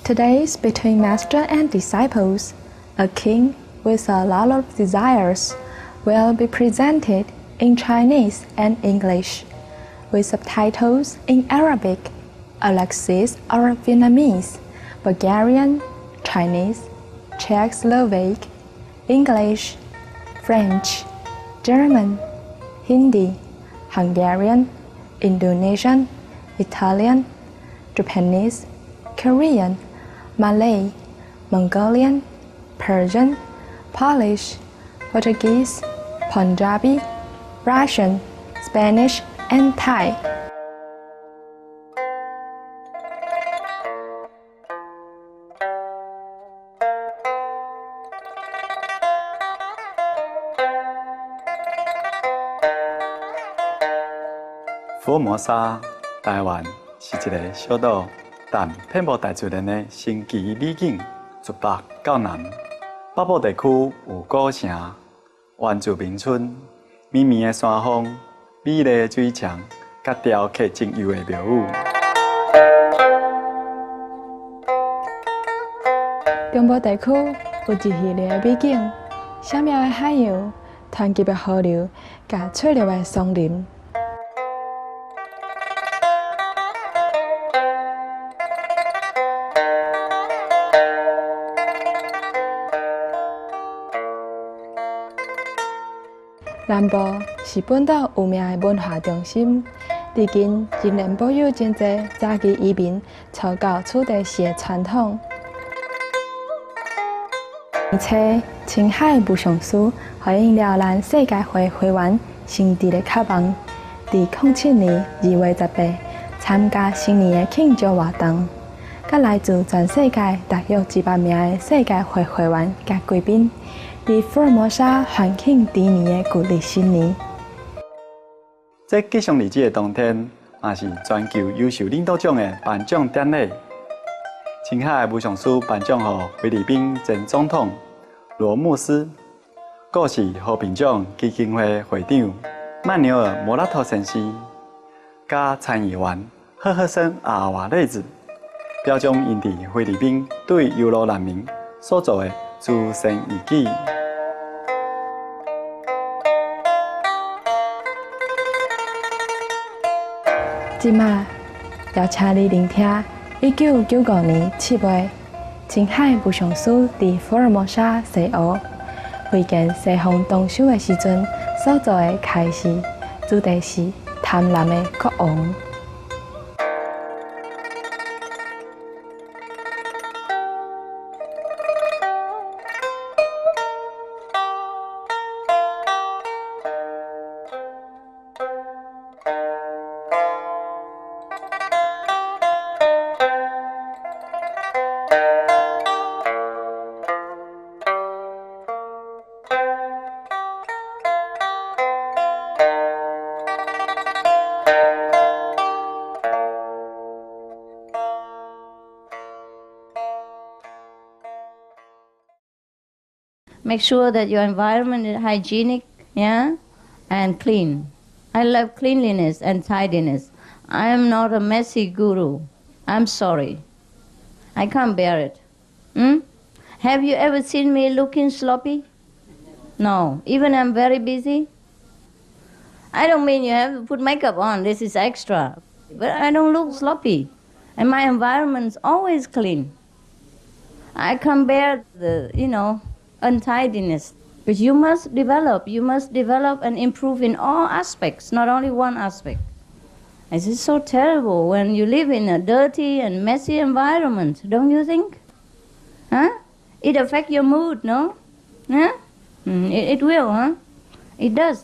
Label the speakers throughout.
Speaker 1: Today's between master and disciples, a king with a lot of desires will be presented in Chinese and English, with subtitles in Arabic, Alexis or Vietnamese, Bulgarian, Chinese, Czech-Slovak, English, French, German, Hindi, Hungarian, Indonesian, Italian, Japanese, Korean, Malay, Mongolian, Persian, Polish, Portuguese, Punjabi, Russian, Spanish, and Thai.
Speaker 2: Formosa 台湾是一个小岛，但遍布大自然的神奇美景，自北到南。北部地区有古城、原住民村、绵绵的山峰、美丽的水墙，甲雕刻真优的庙宇。
Speaker 1: 中部地区有一系列的美景，闪妙的海洋、湍急的河流，甲翠绿的松林。南部是本岛有名的文化中心，至今仍然保有真侪早期移民草稿处地时的传统。而且，青海无上师回应了咱世界会会员新地的渴望，在2007年2月18参加新年的庆祝活动，甲来自全世界大约100名的世界会会员甲贵宾。在 Formosa 欢庆第年的旧历新年。
Speaker 2: 这吉祥日子的当天，也是全球优秀领导奖的颁奖典礼。青海无上师颁奖给菲律宾前总统罗姆斯，故是和平奖基金会会长曼纽尔·莫拉托先生，甲参议员赫赫森·阿瓦雷子，表彰因在菲律宾对游罗难民所做的慈善义举。
Speaker 1: 即马要请你聆听1995年7月，青海无上师在 Formosa 西澳会见西方动手的时阵所做的开示，主题是贪婪的国王。
Speaker 3: Make sure that your environment is hygienic, yeah, and clean. I love cleanliness and tidiness. I am not a messy guru. I'm sorry. I can't bear it. Have you ever seen me looking sloppy? No. Even I'm very busy? I don't mean you have to put makeup on. This is extra. But I don't look sloppy. And my environment's always clean. I can't bear the, untidiness. But you must develop and improve in all aspects, not only one aspect. This is so terrible when you live in a dirty and messy environment, don't you think? Huh? It affects your mood, no? Huh? It will, huh? It does.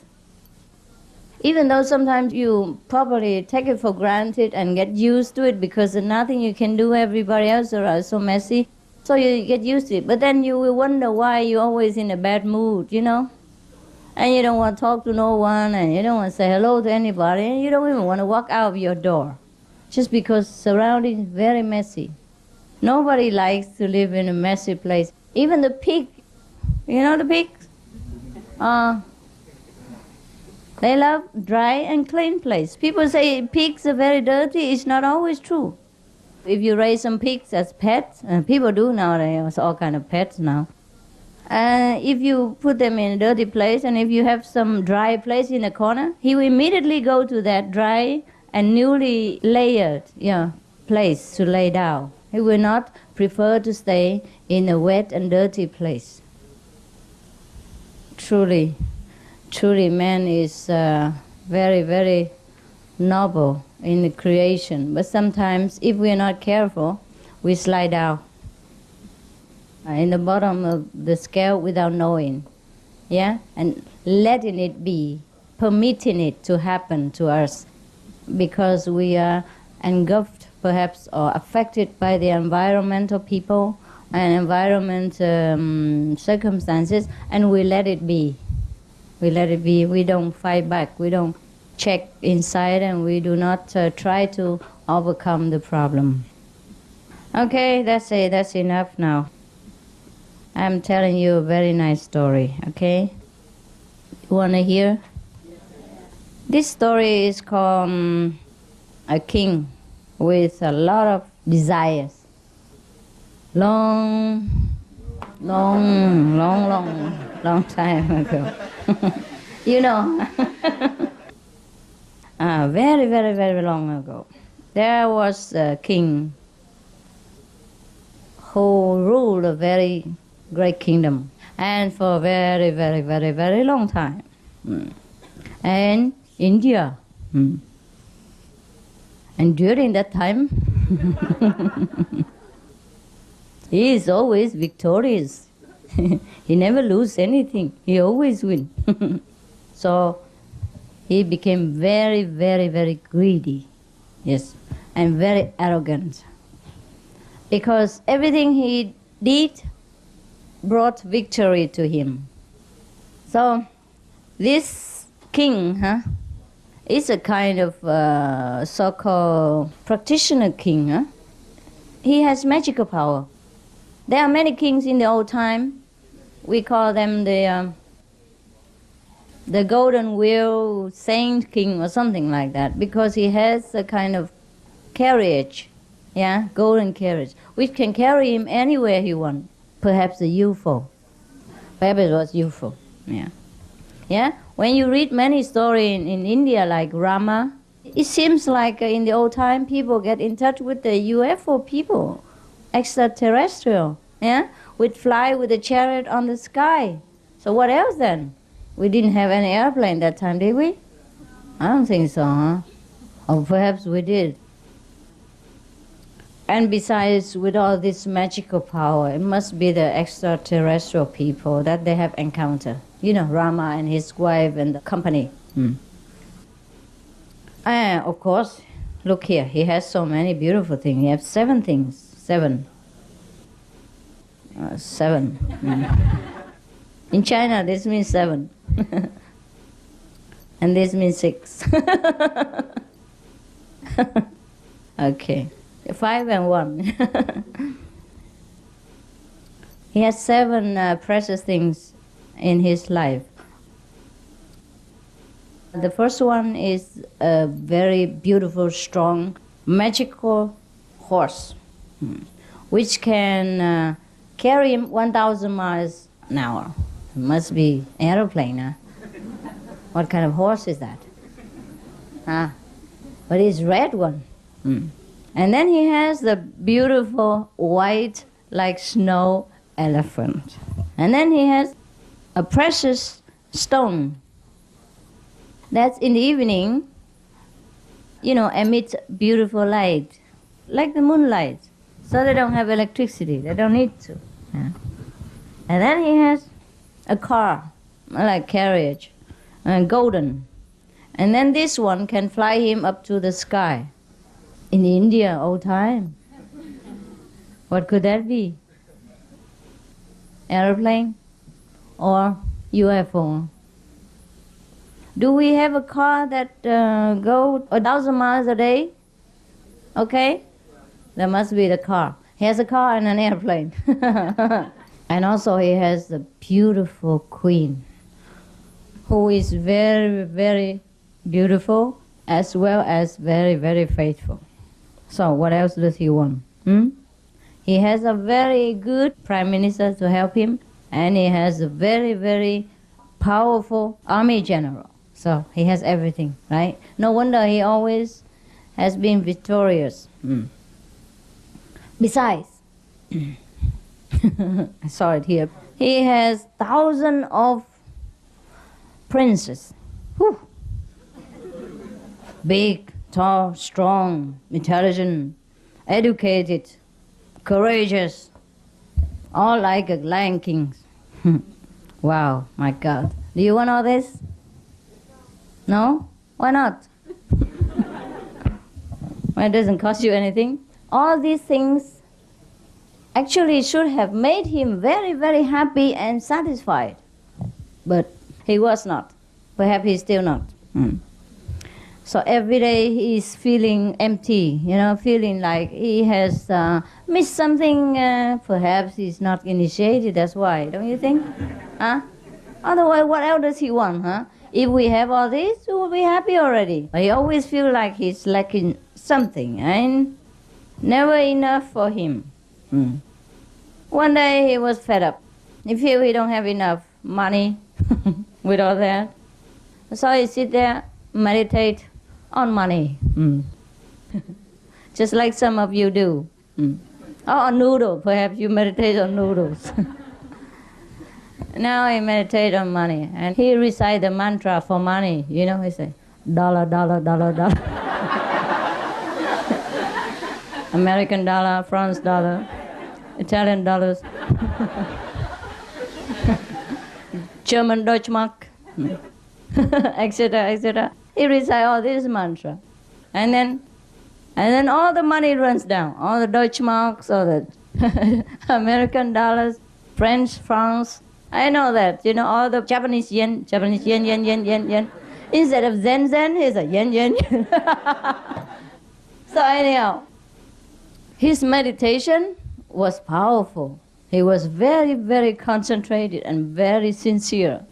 Speaker 3: Even though sometimes you probably take it for granted and get used to it because there's nothing you can do, everybody else are so messy. So you get used to it. But then you will wonder why you're always in a bad mood, And you don't want to talk to no one, and you don't want to say hello to anybody, and you don't even want to walk out of your door. Just because surroundings very messy. Nobody likes to live in a messy place. Even the pig, the pigs? They love dry and clean place. People say pigs are very dirty. It's not always true. If you raise some pigs as pets, people do nowadays, all kind of pets now. If you put them in a dirty place, and if you have some dry place in the corner, he will immediately go to that dry and newly layered place to lay down. He will not prefer to stay in a wet and dirty place. Truly, man is very, very noble in the creation. But sometimes, if we are not careful, we slide down in the bottom of the scale without knowing, and letting it be, permitting it to happen to us, because we are engulfed, perhaps, or affected by the environmental people and environment circumstances, and we let it be. We let it be. We don't fight back. We don't check inside, and we do not try to overcome the problem. Okay, that's it. That's enough now. I'm telling you a very nice story, okay? You want to hear? This story is called A King with a lot of desires. Long time ago. You know, very, very, very long ago, there was a king who ruled a very great kingdom, and for a very, very, very, very long time. And India. And during that time, he is always victorious. He never loses anything. He always wins. So he became very, very, very greedy. Yes, and very arrogant. Because everything he did brought victory to him. So this king is a kind of so-called practitioner king. He has magical power. There are many kings in the old time. We call them the golden wheel saint king or something like that, because he has a kind of carriage, golden carriage, which can carry him anywhere he wants. Perhaps a UFO. Perhaps it was UFO. When you read many stories in India, like Rama, it seems like in the old time people get in touch with the UFO people, extraterrestrial, would fly with a chariot on the sky. So what else then? We didn't have any airplane that time, did we? I don't think so, Or perhaps we did. And besides, with all this magical power, it must be the extraterrestrial people that they have encountered. You know, Rama and his wife and the company. And of course, look here, he has so many beautiful things. He has 7 things. 7. In China, this means 7. And this means 6. Okay. 5 and 1. He has 7 precious things in his life. The first one is a very beautiful, strong, magical horse, which can carry him 1,000 miles an hour. It must be an aeroplane, What kind of horse is that? But it's red one. And then he has the beautiful white, like snow, elephant. And then he has a precious stone that's in the evening, emits beautiful light, like the moonlight. So they don't have electricity. They don't need to. And then he has a car, like carriage, golden. And then this one can fly him up to the sky. In India, old time. What could that be? Airplane or UFO? Do we have a car that go 1,000 miles a day? Okay, that must be the car. He has a car and an airplane. And also he has a beautiful queen who is very, very beautiful as well as very, very faithful. So what else does he want? He has a very good prime minister to help him, and he has a very, very powerful army general. So he has everything, right? No wonder he always has been victorious. Besides, I saw it here, he has thousands of princes. Whew. Big, tall, strong, intelligent, educated, courageous, all like a lion king. Wow, my God. Do you want all this? No? Why not? Well, it doesn't cost you anything. All these things actually should have made him very, very happy and satisfied. But he was not. Perhaps he's still not. So every day he's feeling empty, feeling like he has missed something. Perhaps he's not initiated, that's why, don't you think? Huh? Otherwise, what else does he want, huh? If we have all this, we will be happy already. But he always feels like he's lacking something, and never enough for him. One day he was fed up. He feels he don't have enough money with all that. So he sit there, meditate on money. Just like some of you do. Or on noodle, perhaps you meditate on noodles. Now he meditate on money, and he recite the mantra for money. He say, dollar, dollar, dollar, dollar. American dollar, France dollar, Italian dollars, German Deutschmark, etc., etc. He recite all this mantra, and then all the money runs down. All the Deutschmarks, all the American dollars, French francs. I know that. All the Japanese yen, yen. Instead of zen, he's a yen. So anyhow, his meditation was powerful. He was very, very concentrated and very sincere.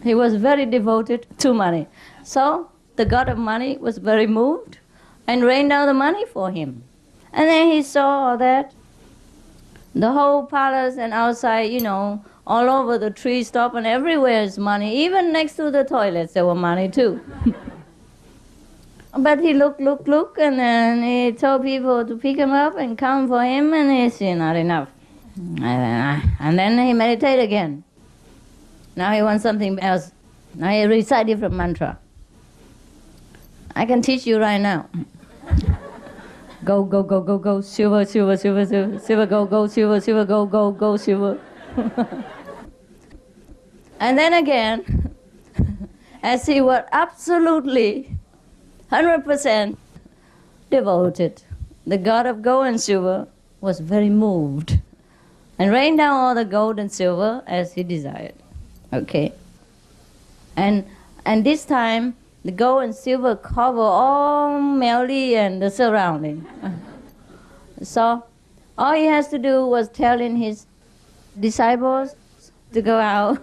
Speaker 3: He was very devoted to money. So the god of money was very moved and rained down the money for him. And then he saw that the whole palace and outside, all over the tree top and everywhere is money. Even next to the toilets there were money too. But he looked, and then he told people to pick him up and count for him, and he said, not enough. And then he meditated again. Now he wants something else. Now he recite different mantra. I can teach you right now. Go, go, go, go, go, silver, silver, silver, silver, silver, go, go, silver, silver, go, go, go, silver. And then again, as he was absolutely 100% devoted, the god of gold and silver was very moved and rained down all the gold and silver as he desired. Okay? And this time, the gold and silver cover all Melly and the surrounding. So all he has to do was telling his disciples to go out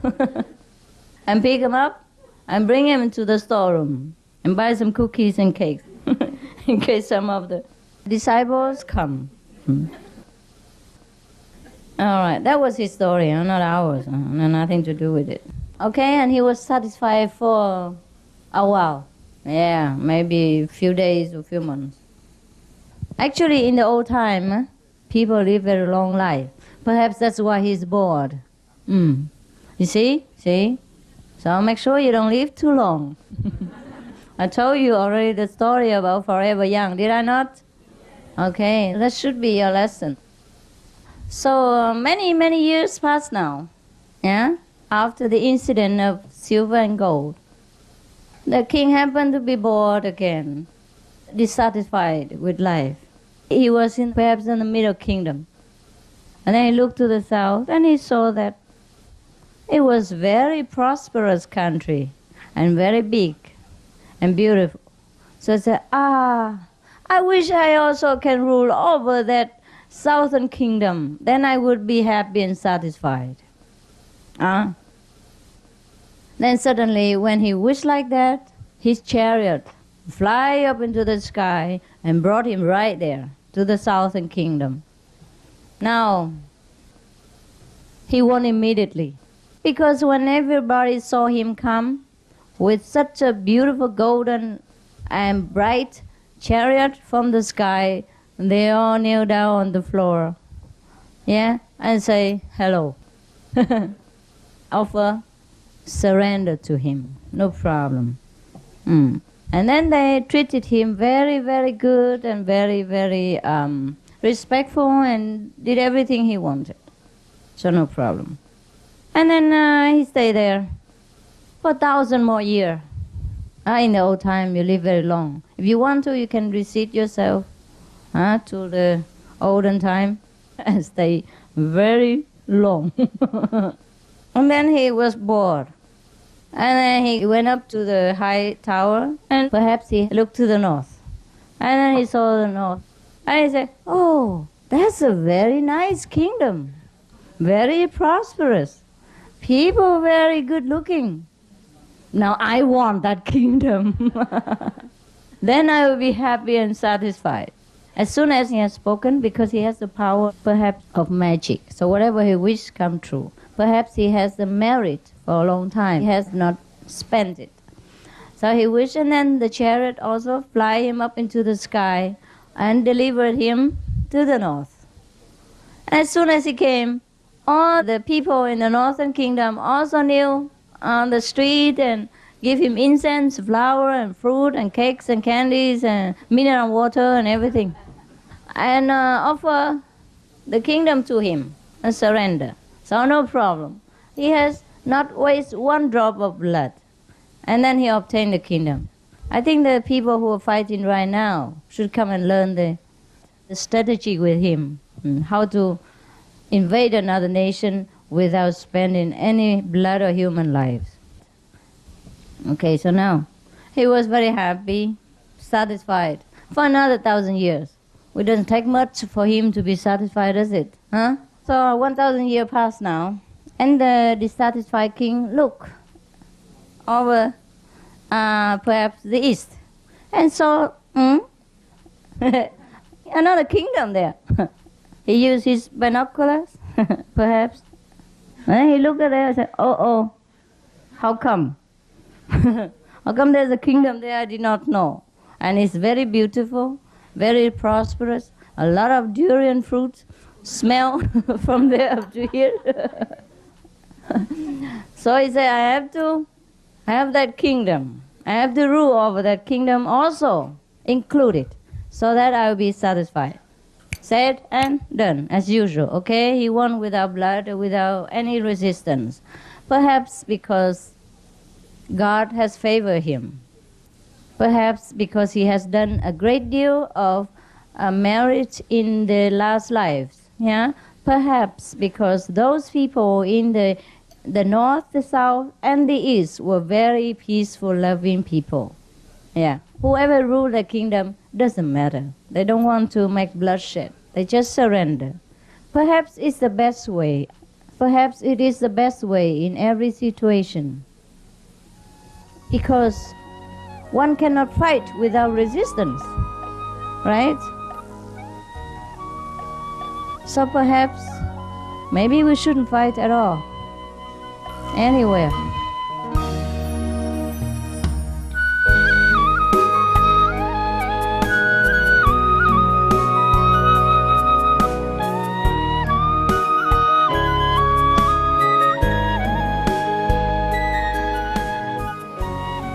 Speaker 3: and pick him up and bring him to the storeroom and buy some cookies and cakes in case some of the disciples come. All right, that was his story, not ours. Nothing to do with it. Okay, and he was satisfied for a while. Yeah, maybe a few days or a few months. Actually, in the old time, people live very long life. Perhaps that's why he's bored. You see? So make sure you don't live too long. I told you already the story about Forever Young, did I not? Okay, that should be your lesson. So many, many years passed now, after the incident of silver and gold. The king happened to be bored again, dissatisfied with life. He was perhaps in the Middle Kingdom. And then he looked to the south and he saw that it was a very prosperous country and very big and beautiful. So he said, I wish I also can rule over that southern kingdom. Then I would be happy and satisfied. Then suddenly, when he wished like that, his chariot fly up into the sky and brought him right there to the southern kingdom. Now, he won immediately, because when everybody saw him come with such a beautiful golden and bright chariot from the sky, they all kneel down on the floor, and say hello. Offer surrender to him, no problem. And then they treated him very, very good and very, very respectful, and did everything he wanted. So no problem. And then he stayed there for 1,000 more years. In the old time, you live very long. If you want to, you can reseat yourself to the olden time and stay very long. And then he was bored. And then he went up to the high tower, and perhaps he looked to the north. And then he saw the north. And he said, oh, that's a very nice kingdom. Very prosperous. People very good looking. Now I want that kingdom. Then I will be happy and satisfied. As soon as he has spoken, because he has the power perhaps of magic, so whatever he wishes come true. Perhaps he has the merit for a long time. He has not spent it. So he wished, and then the chariot also fly him up into the sky and delivered him to the north. And as soon as he came, all the people in the northern kingdom also kneel on the street and give him incense, flour, and fruit, and cakes, and candies, and mineral water, and everything. And offer the kingdom to him and surrender. So no problem. He has not wasted one drop of blood. And then he obtained the kingdom. I think the people who are fighting right now should come and learn the strategy with him, how to invade another nation without spending any blood or human lives. Okay, so now he was very happy, satisfied for another 1,000 years. It doesn't take much for him to be satisfied, does it? So 1,000 years passed now, and the dissatisfied king looked over perhaps the east and saw another kingdom there. He used his binoculars, perhaps. And he looked at it and said, oh, how come? How come there's a kingdom there I did not know? And it's very beautiful, very prosperous, a lot of durian fruits smell from there up to here. So he said, I have to have that kingdom. I have to rule over that kingdom also, included, so that I will be satisfied. Said and done, as usual, okay? He won without blood, without any resistance. Perhaps because God has favored him. Perhaps because he has done a great deal of merit in the last lives. Perhaps because those people in the north, the south, and the east were very peaceful, loving people. Whoever ruled the kingdom doesn't matter. They don't want to make bloodshed. They just surrender. Perhaps it's the best way. Perhaps it is the best way in every situation. Because one cannot fight without resistance, right? So perhaps, maybe we shouldn't fight at all, anywhere.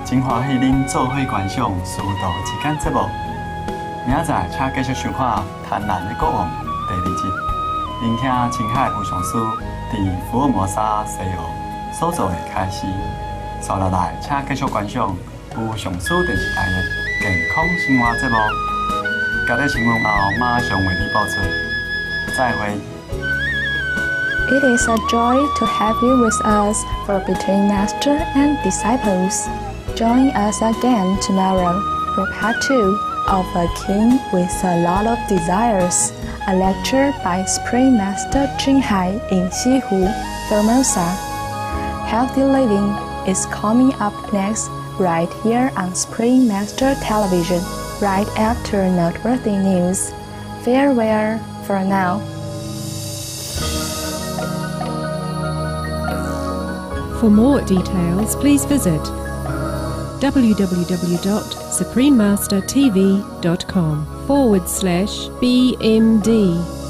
Speaker 2: 真欢喜恁做伙观赏《师道之间》节目，明仔请继续收看《贪婪的国王》第2集。聆听青海有上师伫福尔摩沙西澳所做的开始。接落来，请继续观赏有上师电视台的健康生活节目。交代新闻后，马上为你播出。再会。
Speaker 1: It is a joy to have you with us for Between Master and Disciples. Join us again tomorrow for Part 2 of A King with a Lot of Desires, a lecture by Supreme Master Hsihu in Hsihu, Formosa. Healthy living is coming up next right here on Supreme Master Television. right after noteworthy news. Farewell for now.
Speaker 4: For more details, please visit www.suprememastertv.com/BMD